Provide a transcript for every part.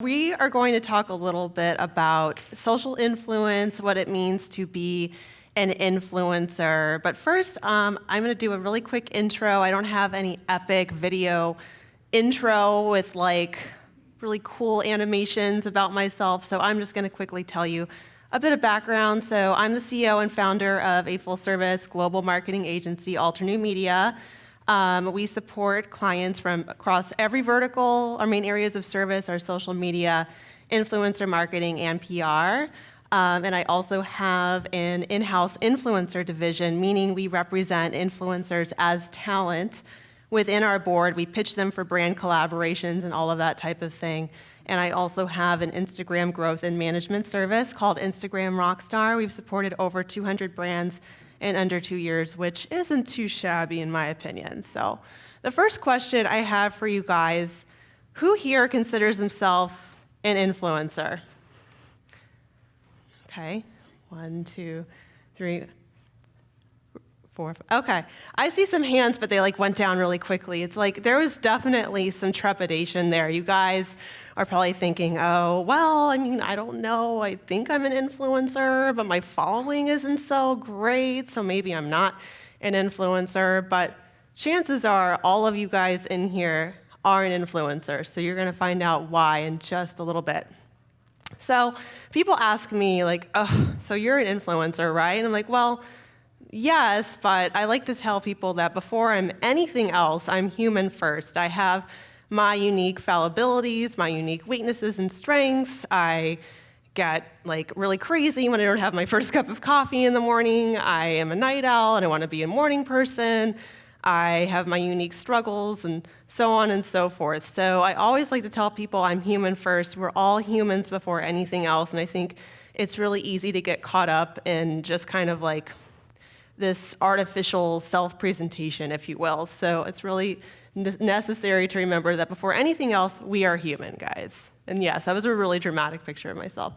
We are going to talk a little bit about social influence, what it means to be an influencer. But first, I'm going to do a really quick intro. I don't have any epic video intro with like really cool animations about myself, so I'm just going to quickly tell you a bit of background. So I'm the CEO and founder of a full-service global marketing agency, Alter New Media. We support clients from across every vertical. Our main areas of service are social media, influencer marketing, and PR. And I also have an in-house influencer division, meaning we represent influencers as talent within our board. We pitch them for brand collaborations and all of that type of thing. And I also have an Instagram growth and management service called Instagram Rockstar. We've supported over 200 brands in under 2 years, which isn't too shabby in my opinion. So the first question I have for you guys, who here considers themselves an influencer? Okay, 1, 2, 3, 4, 5. Okay, I see some hands, but they like went down really quickly. It's like there was definitely some trepidation there. You guys are probably thinking, oh, well, I mean, I don't know. I think I'm an influencer, but my following isn't so great, so maybe I'm not an influencer. But chances are all of you guys in here are an influencer, so you're going to find out why in just a little bit. So people ask me, like, oh, so you're an influencer, right? And I'm like, well, yes, but I like to tell people that before I'm anything else, I'm human first. I have my unique fallibilities, my unique weaknesses and strengths. I get like really crazy when I don't have my first cup of coffee in the morning. I am a night owl and I want to be a morning person. I have my unique struggles and so on and so forth. So I always like to tell people I'm human first. We're all humans before anything else. And I think it's really easy to get caught up in just kind of like this artificial self-presentation, if you will. So it's really necessary to remember that before anything else, we are human, guys. And yes, that was a really dramatic picture of myself.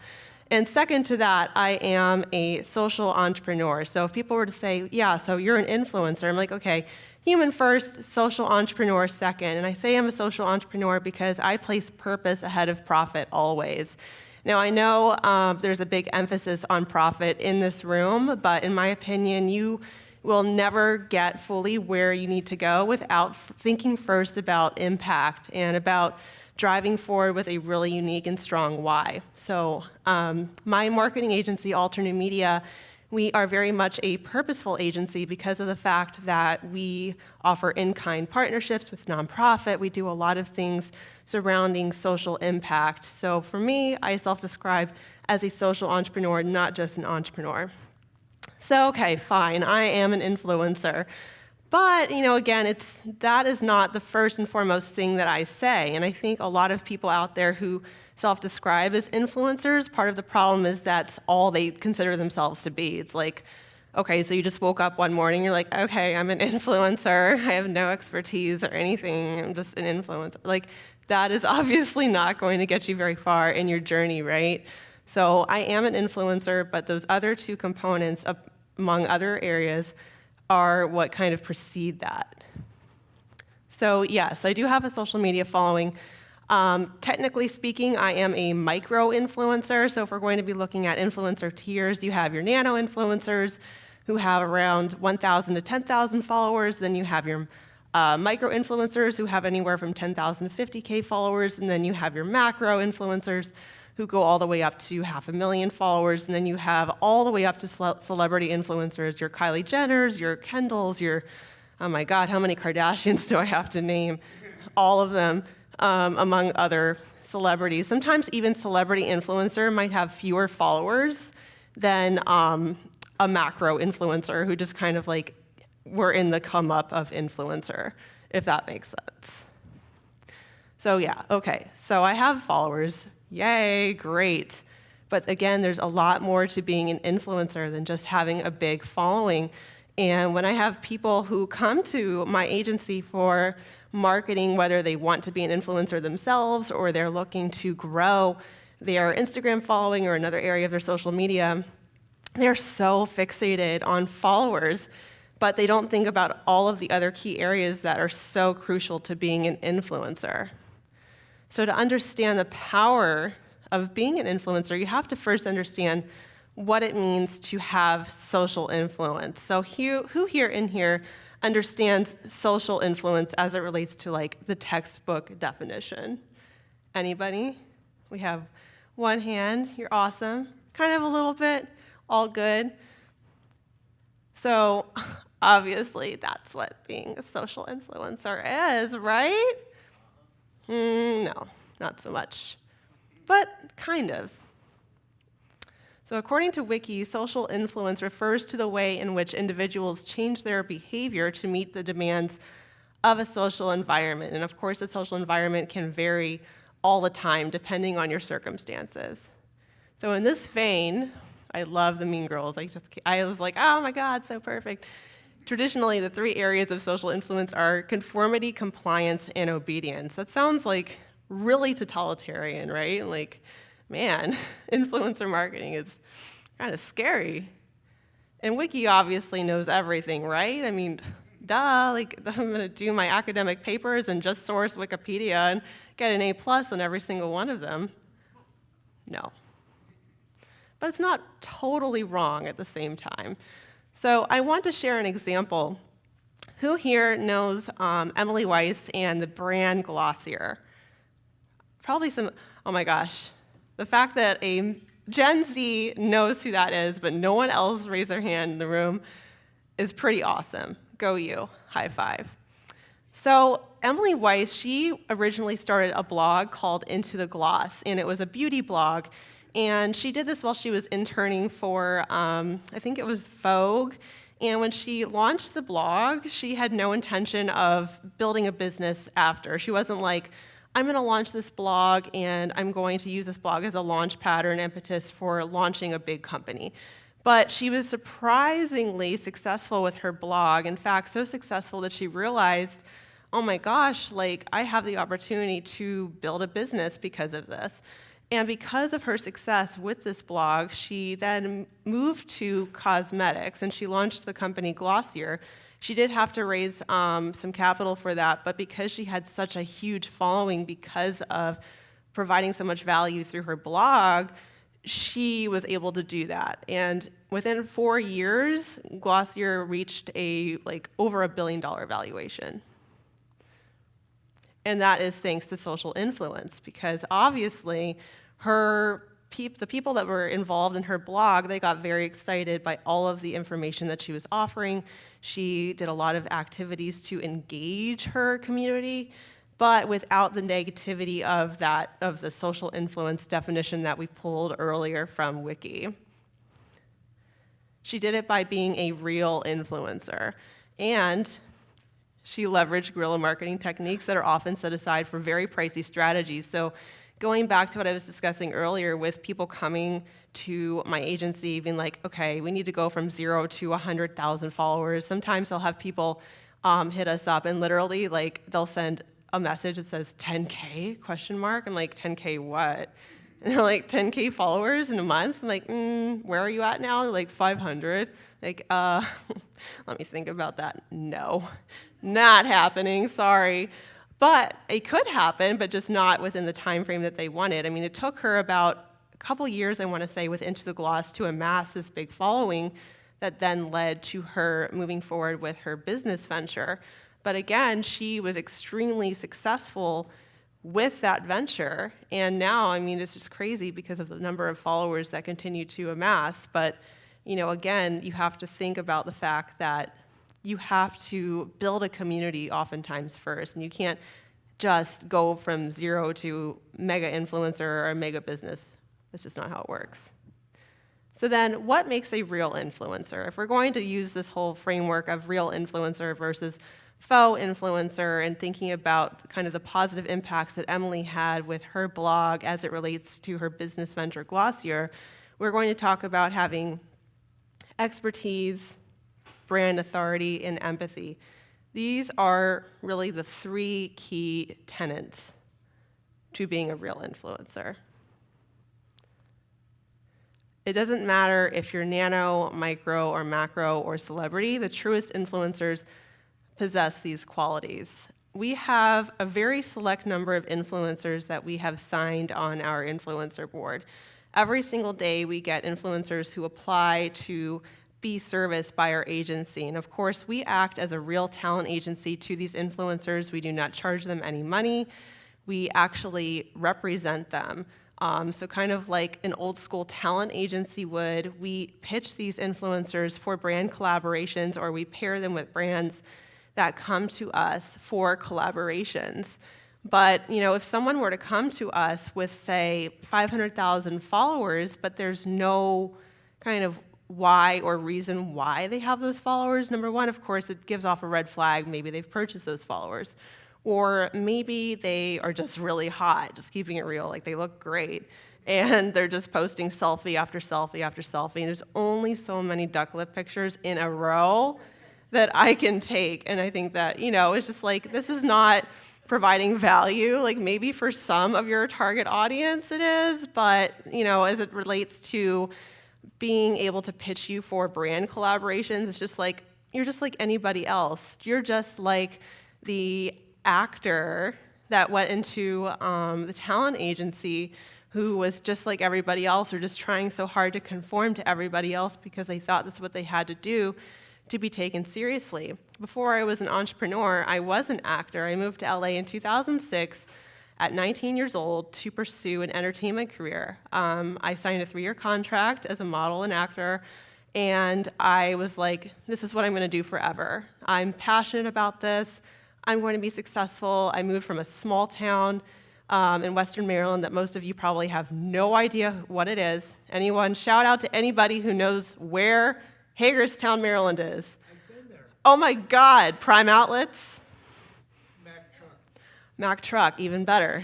And second to that, I am a social entrepreneur. So if people were to say, yeah, so you're an influencer, I'm like, okay, human first, social entrepreneur second. And I say I'm a social entrepreneur because I place purpose ahead of profit always. Now, I know there's a big emphasis on profit in this room, but in my opinion, you will never get fully where you need to go without thinking first about impact and about driving forward with a really unique and strong why. So my marketing agency, Alter New Media, we are very much a purposeful agency because of the fact that we offer in-kind partnerships with nonprofit. We do a lot of things surrounding social impact. So for me, I self-describe as a social entrepreneur, not just an entrepreneur. So, okay, fine, I am an influencer. But, again, that is not the first and foremost thing that I say. And I think a lot of people out there who self-describe as influencers, part of the problem is that's all they consider themselves to be. It's like, okay, so you just woke up one morning, you're like, okay, I'm an influencer. I have no expertise or anything. I'm just an influencer. Like, that is obviously not going to get you very far in your journey, right? So I am an influencer, but those other two components, among other areas, are what kind of precede that. So yes, I do have a social media following. Technically speaking, I am a micro-influencer. So if we're going to be looking at influencer tiers, you have your nano-influencers who have around 1,000 to 10,000 followers. Then you have your micro-influencers who have anywhere from 10,000 to 50K followers. And then you have your macro-influencers who go all the way up to 500,000 followers, and then you have all the way up to celebrity influencers, your Kylie Jenners, your Kendalls, your, oh my God, how many Kardashians do I have to name? All of them, among other celebrities. Sometimes even celebrity influencer might have fewer followers than a macro influencer who just kind of like were in the come up of influencer, if that makes sense. So yeah, okay, so I have followers. Yay, great. But again, there's a lot more to being an influencer than just having a big following. And when I have people who come to my agency for marketing, whether they want to be an influencer themselves or they're looking to grow their Instagram following or another area of their social media, they're so fixated on followers, but they don't think about all of the other key areas that are so crucial to being an influencer. So to understand the power of being an influencer, you have to first understand what it means to have social influence. So who here in here understands social influence as it relates to like the textbook definition? Anybody? We have one hand. You're awesome. Kind of a little bit. All good. So obviously that's what being a social influencer is, right? No, not so much, but kind of. So according to Wiki, social influence refers to the way in which individuals change their behavior to meet the demands of a social environment. And of course, the social environment can vary all the time depending on your circumstances. So in this vein, I love the Mean Girls. I was like, oh my God, so perfect. Traditionally, the three areas of social influence are conformity, compliance, and obedience. That sounds like really totalitarian, right? Like, man, influencer marketing is kind of scary. And Wiki obviously knows everything, right? I mean, duh, like I'm gonna do my academic papers and just source Wikipedia and get an A+ on every single one of them. No. But it's not totally wrong at the same time. So I want to share an example. Who here knows Emily Weiss and the brand Glossier? Probably some, oh my gosh. The fact that a Gen Z knows who that is, but no one else raised their hand in the room is pretty awesome. Go you, high five. So Emily Weiss, she originally started a blog called Into the Gloss, and it was a beauty blog. And she did this while she was interning for, I think it was Vogue. And when she launched the blog, she had no intention of building a business after. She wasn't like, I'm going to launch this blog, and I'm going to use this blog as a launch pad or an impetus for launching a big company. But she was surprisingly successful with her blog. In fact, so successful that she realized, oh my gosh, like I have the opportunity to build a business because of this. And because of her success with this blog, she then moved to cosmetics, and she launched the company Glossier. She did have to raise some capital for that, but because she had such a huge following because of providing so much value through her blog, she was able to do that. And within 4 years, Glossier reached over $1 billion valuation. And that is thanks to social influence, because obviously the people that were involved in her blog, they got very excited by all of the information that she was offering. She did a lot of activities to engage her community, but without the negativity of the social influence definition that we pulled earlier from Wiki. She did it by being a real influencer, and she leveraged guerrilla marketing techniques that are often set aside for very pricey strategies. So going back to what I was discussing earlier with people coming to my agency being like, okay, we need to go from 0 to 100,000 followers. Sometimes I'll have people hit us up and literally they'll send a message that says 10K question mark. I'm like, 10K what? And they're like, 10K followers in a month? I'm like, where are you at now? They're like 500. Like, let me think about that. No, not happening, sorry. But it could happen, but just not within the time frame that they wanted. I mean, it took her about a couple years, I want to say, with Into the Gloss to amass this big following that then led to her moving forward with her business venture. But again, she was extremely successful with that venture. And now, I mean, it's just crazy because of the number of followers that continue to amass. But, again, you have to think about the fact that you have to build a community oftentimes first, and you can't just go from 0 to mega influencer or a mega business. That's just not how it works. So then what makes a real influencer? If we're going to use this whole framework of real influencer versus faux influencer and thinking about kind of the positive impacts that Emily had with her blog as it relates to her business venture Glossier, we're going to talk about having expertise, brand authority, and empathy. These are really the 3 key tenets to being a real influencer. It doesn't matter if you're nano, micro, or macro, or celebrity, the truest influencers possess these qualities. we have a very select number of influencers that we have signed on our influencer board. Every single day we get influencers who apply to be serviced by our agency. And of course, we act as a real talent agency to these influencers. We do not charge them any money. We actually represent them. So kind of like an old school talent agency would, we pitch these influencers for brand collaborations, or we pair them with brands that come to us for collaborations. But if someone were to come to us with, say, 500,000 followers, but there's no kind of why or reason why they have those followers, number one, of course, it gives off a red flag. Maybe they've purchased those followers. Or maybe they are just really hot, just keeping it real, like they look great, and they're just posting selfie after selfie after selfie. And there's only so many duck lip pictures in a row that I can take. And I think that, it's just like, this is not providing value. Like maybe for some of your target audience it is, but, as it relates to being able to pitch you for brand collaborations, it's just like, you're just like anybody else. You're just like the actor that went into the talent agency who was just like everybody else, or just trying so hard to conform to everybody else because they thought that's what they had to do to be taken seriously. Before I was an entrepreneur, I was an actor. I moved to LA in 2006 at 19 years old to pursue an entertainment career. I signed a 3-year contract as a model and actor, and I was like, this is what I'm going to do forever. I'm passionate about this. I'm going to be successful. I moved from a small town in Western Maryland that most of you probably have no idea what it is. Anyone? Shout out to anybody who knows where Hagerstown, Maryland is. I've been there. Oh my God, Prime Outlets? Mack Truck. Mack Truck, even better.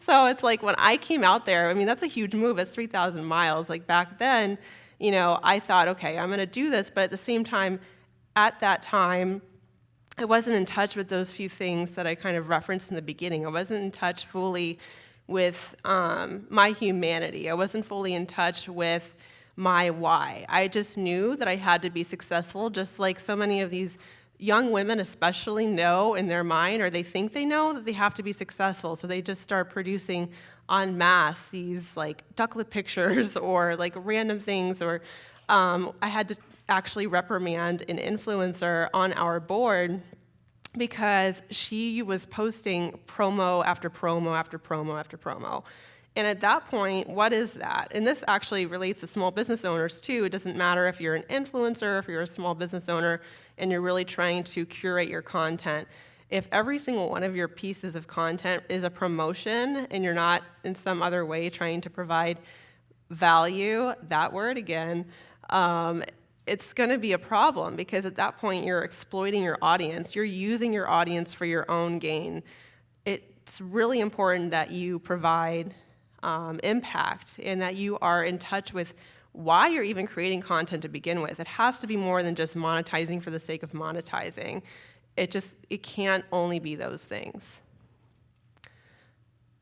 So it's like when I came out there, that's a huge move. It's 3,000 miles. Like back then, I thought, okay, I'm going to do this. But at the same time, at that time, I wasn't in touch with those few things that I kind of referenced in the beginning. I wasn't in touch fully with my humanity. I wasn't fully in touch with my why. I just knew that I had to be successful, just like so many of these young women especially know in their mind, or they think they know that they have to be successful. So they just start producing en masse these like ducklet pictures or like random things. Or I had to actually reprimand an influencer on our board because she was posting promo after promo after promo after promo. And at that point, what is that? And this actually relates to small business owners too. It doesn't matter if you're an influencer, if you're a small business owner, and you're really trying to curate your content. If every single one of your pieces of content is a promotion and you're not in some other way trying to provide value, that word again, it's going to be a problem, because at that point you're exploiting your audience. You're using your audience for your own gain. It's really important that you provide impact and that you are in touch with why you're even creating content to begin with. It has to be more than just monetizing for the sake of monetizing. It can't only be those things.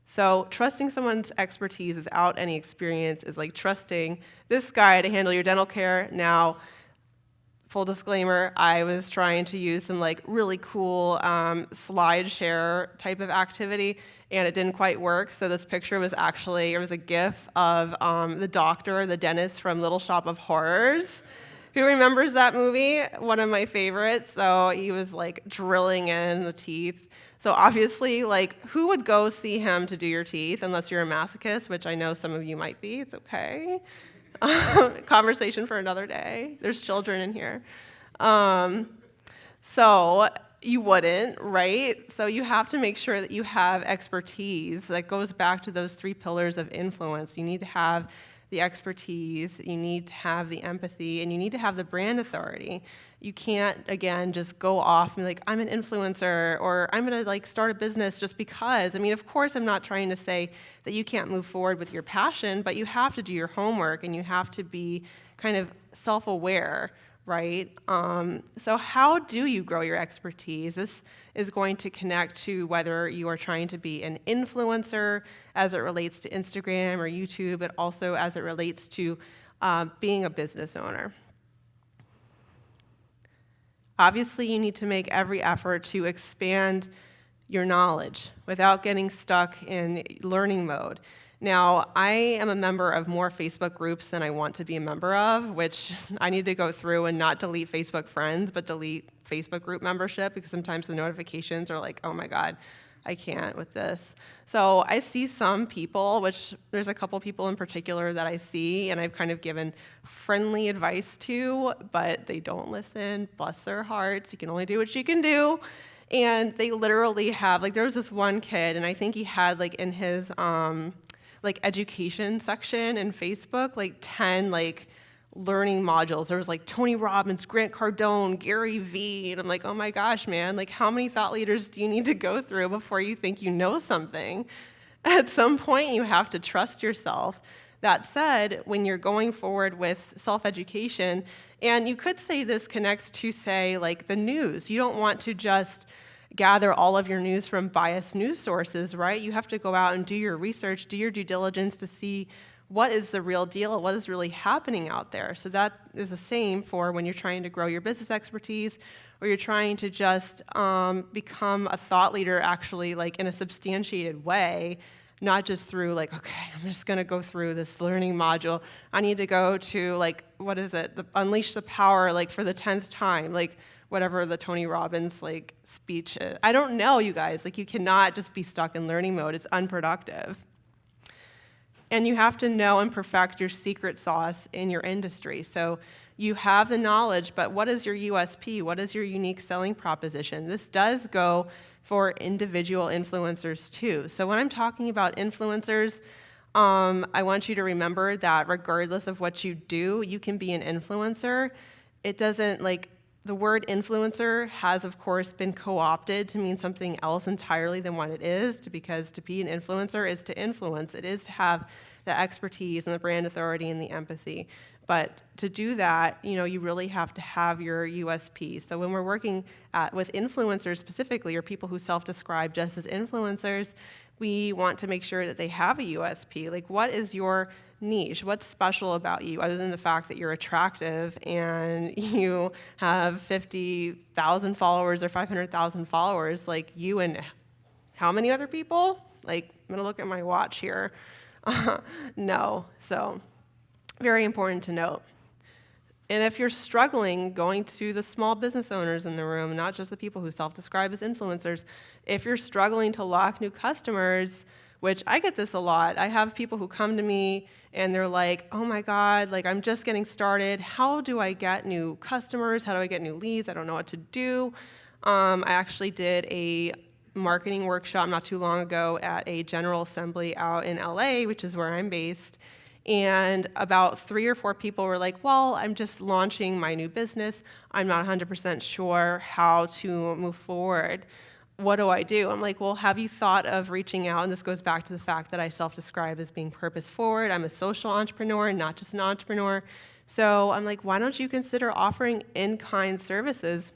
So trusting someone's expertise without any experience is like trusting this guy to handle your dental care. Now, full disclaimer, I was trying to use some like really cool slide share type of activity, and it didn't quite work. So this picture was actually, it was a GIF of the doctor, the dentist from Little Shop of Horrors. Who remembers that movie? One of my favorites. So he was like drilling in the teeth. So obviously, like, who would go see him to do your teeth unless you're a masochist, which I know some of you might be. It's okay. Conversation for another day. There's children in here. So you wouldn't, right? So you have to make sure that you have expertise. That goes back to those 3 pillars of influence. You need to have the expertise, you need to have the empathy, and you need to have the brand authority. You can't, again, just go off and be like, I'm an influencer, or I'm going to like start a business just because. Of course, I'm not trying to say that you can't move forward with your passion, but you have to do your homework and you have to be kind of self-aware, right? So how do you grow your expertise? This is going to connect to whether you are trying to be an influencer as it relates to Instagram or YouTube, but also as it relates to being a business owner. Obviously, you need to make every effort to expand your knowledge without getting stuck in learning mode. Now, I am a member of more Facebook groups than I want to be a member of, which I need to go through and not delete Facebook friends, but delete Facebook group membership, because sometimes the notifications are like, oh my God, I can't with this. So I see some people, which there's a couple people in particular that I see, and I've kind of given friendly advice to, but they don't listen. Bless their hearts. You can only do what you can do. And they literally have, like, there was this one kid, and I think he had, like, in his education section in Facebook, like 10 learning modules. There was like Tony Robbins, Grant Cardone, Gary Vee, and I'm like, oh my gosh, man, like how many thought leaders do you need to go through before you think you know something? At some point, you have to trust yourself. That said, when you're going forward with self-education, and you could say this connects to, say, like the news. You don't want to just gather all of your news from biased news sources, right? You have to go out and do your research, do your due diligence to see what is the real deal, what is really happening out there. So that is the same for when you're trying to grow your business expertise, or you're trying to just become a thought leader actually like in a substantiated way, not just through like, okay, I'm just gonna go through this learning module. I need to go to like, what is it? Unleash the Power, like for the 10th time, like whatever the Tony Robbins like speech is. I don't know, you guys, like you cannot just be stuck in learning mode. It's unproductive. And you have to know and perfect your secret sauce in your industry. So you have the knowledge, but what is your USP? What is your unique selling proposition? This does go for individual influencers too. So when I'm talking about influencers, I want you to remember that regardless of what you do, you can be an influencer. It doesn't the word influencer has, of course, been co-opted to mean something else entirely than what it is, because to be an influencer is to influence. It is to have the expertise and the brand authority and the empathy. But to do that, you really have to have your USP. So when we're working with influencers specifically, or people who self-describe just as influencers, we want to make sure that they have a USP. Like, what is your niche? What's special about you other than the fact that you're attractive and you have 50,000 followers or 500,000 followers, like you and how many other people? Like, I'm gonna look at my watch here. No, so very important to note. And if you're struggling, going to the small business owners in the room, not just the people who self-describe as influencers, if you're struggling to lock new customers, which I get this a lot. I have people who come to me and they're like, oh my God, like I'm just getting started. How do I get new customers? How do I get new leads? I don't know what to do. I actually did a marketing workshop not too long ago at a General Assembly out in LA, which is where I'm based. And about 3 or 4 people were like, well, I'm just launching my new business. I'm not 100% sure how to move forward. What do I do? I'm like, well, have you thought of reaching out? And this goes back to the fact that I self-describe as being purpose-forward. I'm a social entrepreneur, not just an entrepreneur. So I'm like, why don't you consider offering in-kind services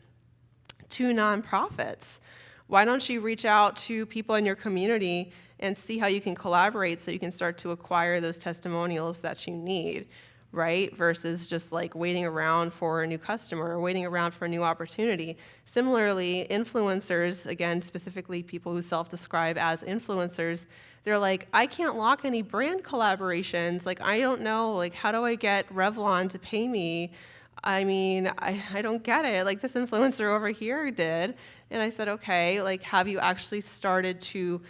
to nonprofits? Why don't you reach out to people in your community and see how you can collaborate so you can start to acquire those testimonials that you need, right? Versus just like waiting around for a new customer or waiting around for a new opportunity. Similarly, influencers, again, specifically people who self-describe as influencers, they're like, I can't lock any brand collaborations. Like, I don't know, like, how do I get Revlon to pay me? I mean, I don't get it. Like, this influencer over here did. And I said, okay, like, have you actually started to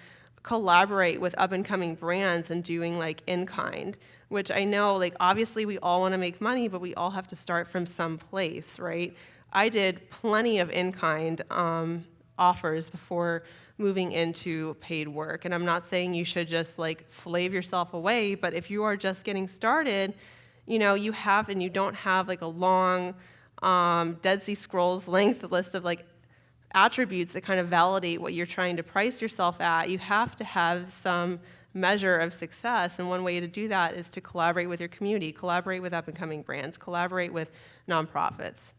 collaborate with up-and-coming brands and doing like in-kind, which I know, like, obviously we all want to make money, but we all have to start from some place, right? I did plenty of in-kind offers before moving into paid work, and I'm not saying you should just like slave yourself away, but if you are just getting started, you don't have like a long Dead Sea Scrolls length list of like attributes that kind of validate what you're trying to price yourself at. You have to have some measure of success, and one way to do that is to collaborate with your community, collaborate with up-and-coming brands, collaborate with nonprofits.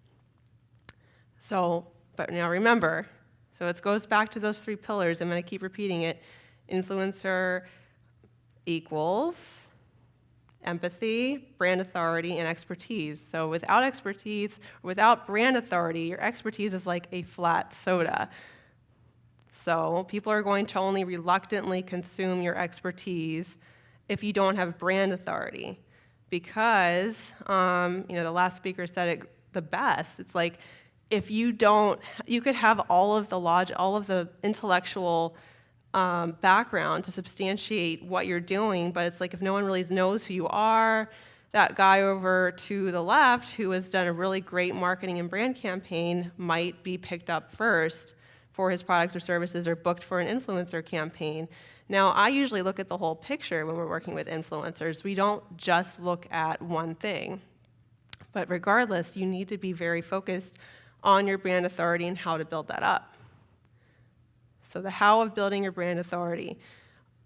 So, but now remember, so it goes back to those 3 pillars. I'm going to keep repeating it. Influencer equals empathy, brand authority, and expertise. So without expertise, without brand authority, your expertise is like a flat soda. So people are going to only reluctantly consume your expertise if you don't have brand authority. Because, the last speaker said it the best. It's like, if you don't, you could have all of the intellectual background to substantiate what you're doing, but it's like if no one really knows who you are, that guy over to the left who has done a really great marketing and brand campaign might be picked up first for his products or services or booked for an influencer campaign. Now, I usually look at the whole picture when we're working with influencers. We don't just look at one thing. But regardless, you need to be very focused on your brand authority and how to build that up. So the how of building your brand authority.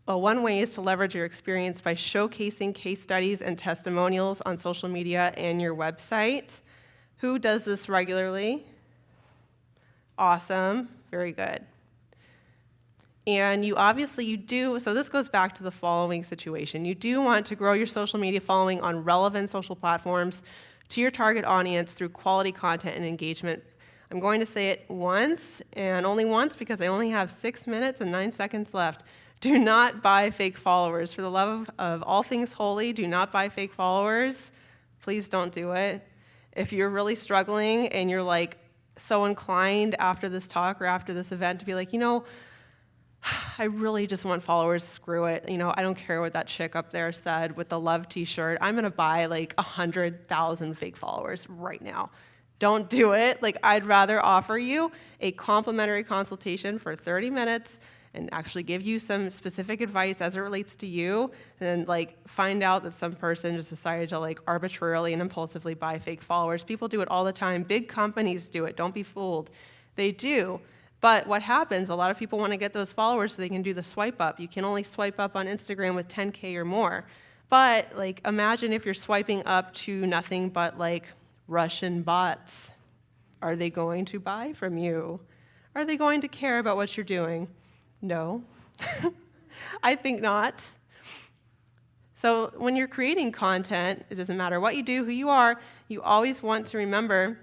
Well, one way is to leverage your experience by showcasing case studies and testimonials on social media and your website. Who does this regularly? Awesome. Very good. And you do, so this goes back to the following situation. You do want to grow your social media following on relevant social platforms to your target audience through quality content and engagement. I'm going to say it once, and only once because I only have 6 minutes and 9 seconds left. Do not buy fake followers. For the love of all things holy, do not buy fake followers. Please don't do it. If you're really struggling and you're like so inclined after this talk or after this event to be like, I really just want followers, screw it. I don't care what that chick up there said with the love t-shirt. I'm going to buy like 100,000 fake followers right now. Don't do it. I'd rather offer you a complimentary consultation for 30 minutes and actually give you some specific advice as it relates to you than find out that some person just decided to arbitrarily and impulsively buy fake followers. People do it all the time. Big companies do it. Don't be fooled. They do. But what happens, a lot of people want to get those followers so they can do the swipe up. You can only swipe up on Instagram with 10K or more. But imagine if you're swiping up to nothing but Russian bots. Are they going to buy from you? Are they going to care about what you're doing? No. I think not. So when you're creating content, it doesn't matter what you do, who you are, you always want to remember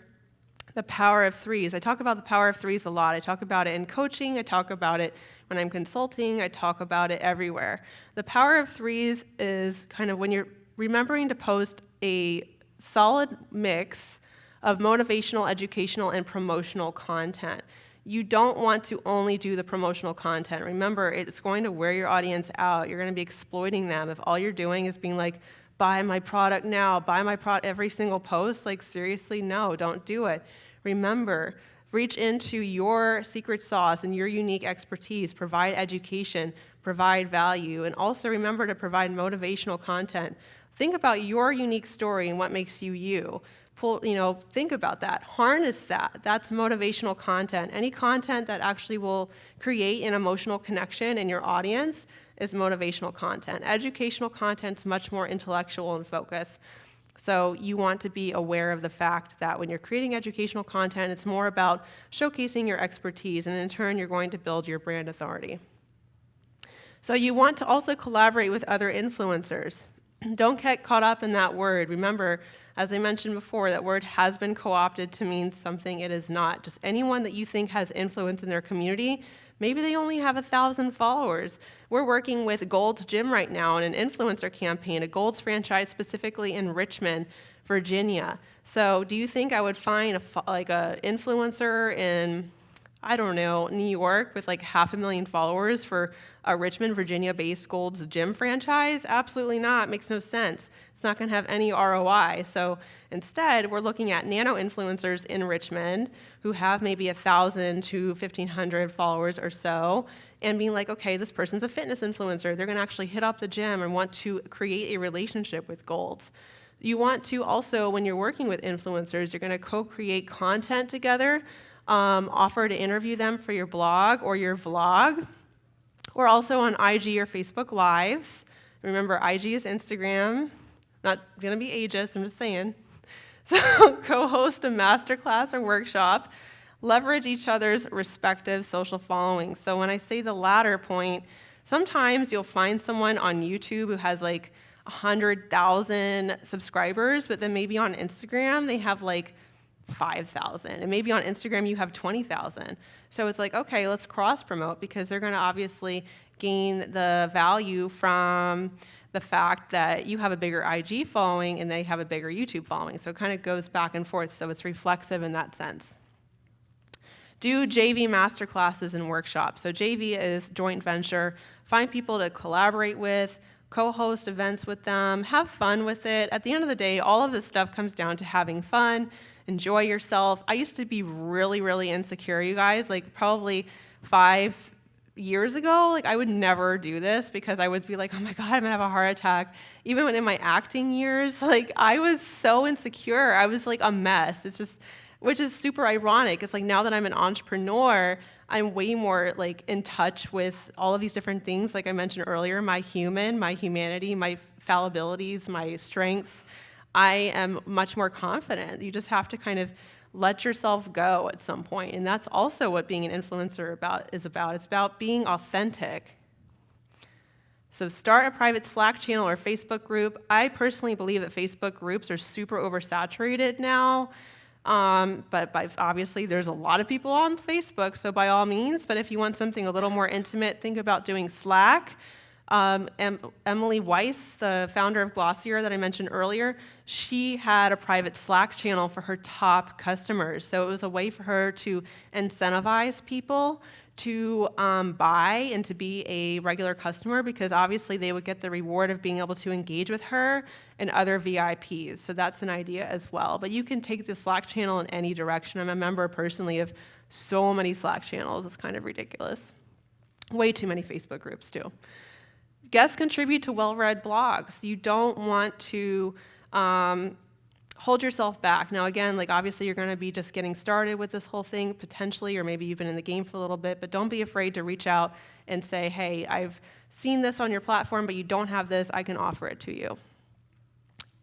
the power of threes. I talk about the power of threes a lot. I talk about it in coaching. I talk about it when I'm consulting. I talk about it everywhere. The power of threes is kind of when you're remembering to post a solid mix of motivational, educational, and promotional content. You don't want to only do the promotional content. Remember, it's going to wear your audience out. You're going to be exploiting them if all you're doing is being like, buy my product now, buy my product every single post. Seriously, no, don't do it. Remember, reach into your secret sauce and your unique expertise, provide education, provide value, and also remember to provide motivational content. Think about your unique story and what makes you you. Think about that. Harness that. That's motivational content. Any content that actually will create an emotional connection in your audience is motivational content. Educational content is much more intellectual in focus. So you want to be aware of the fact that when you're creating educational content, it's more about showcasing your expertise, and in turn, you're going to build your brand authority. So you want to also collaborate with other influencers. Don't get caught up in that word. Remember, as I mentioned before, that word has been co-opted to mean something it is not. Just anyone that you think has influence in their community, maybe they only have 1,000 followers. We're working with Gold's Gym right now in an influencer campaign, a Gold's franchise specifically in Richmond, Virginia. So do you think I would find a influencer in, New York with 500,000 followers for a Richmond, Virginia-based Gold's Gym franchise? Absolutely not. It makes no sense. It's not going to have any ROI. So instead, we're looking at nano-influencers in Richmond who have maybe 1,000 to 1,500 followers or so, and being like, okay, this person's a fitness influencer. They're going to actually hit up the gym and want to create a relationship with Gold's. You want to also, when you're working with influencers, you're going to co-create content together, offer to interview them for your blog or your vlog, or also on IG or Facebook Lives. Remember, IG is Instagram. Not going to be ageist, I'm just saying. So co-host a masterclass or workshop. Leverage each other's respective social followings. So when I say the latter point, sometimes you'll find someone on YouTube who has 100,000 subscribers, but then maybe on Instagram they have like 5,000, and maybe on Instagram you have 20,000. So it's like, okay, let's cross promote, because they're going to obviously gain the value from the fact that you have a bigger IG following and they have a bigger YouTube following. So it kind of goes back and forth, so it's reflexive in that sense. Do JV masterclasses and workshops. So JV is joint venture. Find people to collaborate with, co-host events with them, have fun with it. At the end of the day, all of this stuff comes down to having fun, enjoy yourself. I used to be really, really insecure, you guys, like probably 5 years ago. Like, I would never do this because I would be like, oh my God, I'm gonna have a heart attack. Even when in my acting years, like, I was so insecure. I was like a mess. It's just, which is super ironic. It's like now that I'm an entrepreneur, I'm way more like in touch with all of these different things. Like I mentioned earlier, my humanity, my fallibilities, my strengths. I am much more confident. You just have to kind of let yourself go at some point. And that's also what being an influencer is about. It's about being authentic. So start a private Slack channel or Facebook group. I personally believe that Facebook groups are super oversaturated now. But obviously there's a lot of people on Facebook, so by all means. But if you want something a little more intimate, think about doing Slack. Emily Weiss, the founder of Glossier that I mentioned earlier, she had a private Slack channel for her top customers. So it was a way for her to incentivize people to buy and to be a regular customer, because obviously they would get the reward of being able to engage with her and other VIPs. So that's an idea as well. But you can take the Slack channel in any direction. I'm a member personally of so many Slack channels. It's kind of ridiculous. Way too many Facebook groups too. Guests contribute to well-read blogs. You don't want to hold yourself back. Now again, like obviously you're going to be just getting started with this whole thing potentially, or maybe you've been in the game for a little bit, but don't be afraid to reach out and say, hey, I've seen this on your platform, but you don't have this, I can offer it to you.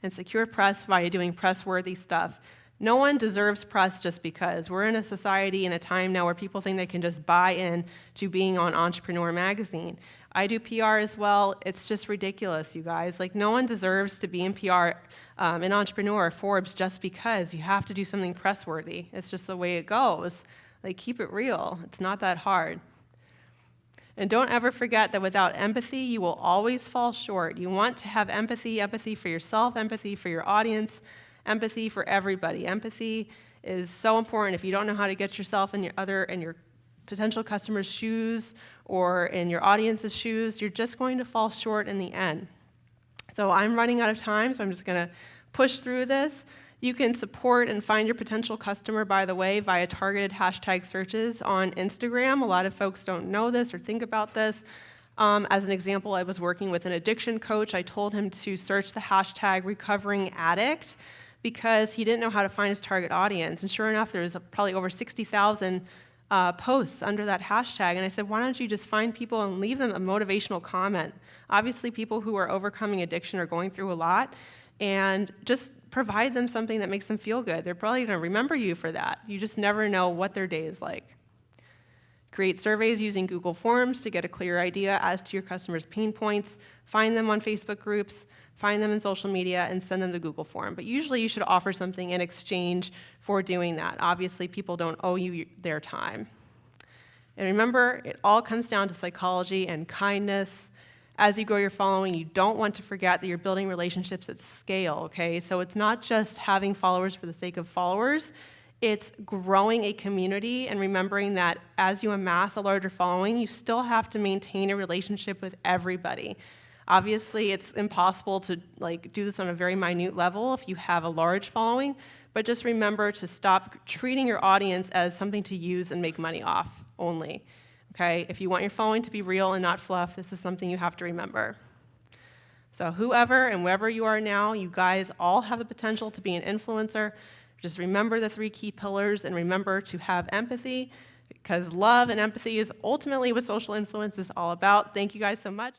And secure press via doing press-worthy stuff. No one deserves press just because. We're in a society and a time now where people think they can just buy in to being on Entrepreneur Magazine. I do PR as well. It's just ridiculous, you guys. Like, no one deserves to be in PR, in Entrepreneur or Forbes just because. You have to do something press-worthy. It's just the way it goes. Like, keep it real. It's not that hard. And don't ever forget that without empathy, you will always fall short. You want to have empathy, empathy for yourself, empathy for your audience, empathy for everybody. Empathy is so important. If you don't know how to get yourself in your potential customers' shoes or in your audience's shoes, you're just going to fall short in the end. So I'm running out of time, so I'm just going to push through this. You can support and find your potential customer, by the way, via targeted hashtag searches on Instagram. A lot of folks don't know this or think about this. As an example, I was working with an addiction coach. I told him to search the hashtag recovering addict because he didn't know how to find his target audience. And sure enough, there's probably over 60,000 posts under that hashtag. And I said, why don't you just find people and leave them a motivational comment? Obviously, people who are overcoming addiction are going through a lot, and just provide them something that makes them feel good. They're probably going to remember you for that. You just never know what their day is like. Create surveys using Google Forms to get a clear idea as to your customers' pain points. Find them on Facebook groups, find them in social media, and send them the Google form. But usually you should offer something in exchange for doing that. Obviously, people don't owe you their time. And remember, it all comes down to psychology and kindness. As you grow your following, you don't want to forget that you're building relationships at scale, okay? So it's not just having followers for the sake of followers. It's growing a community and remembering that as you amass a larger following, you still have to maintain a relationship with everybody. Obviously, it's impossible to do this on a very minute level if you have a large following, but just remember to stop treating your audience as something to use and make money off only. Okay? If you want your following to be real and not fluff, this is something you have to remember. So whoever and wherever you are now, you guys all have the potential to be an influencer. Just remember the 3 key pillars and remember to have empathy, because love and empathy is ultimately what social influence is all about. Thank you guys so much.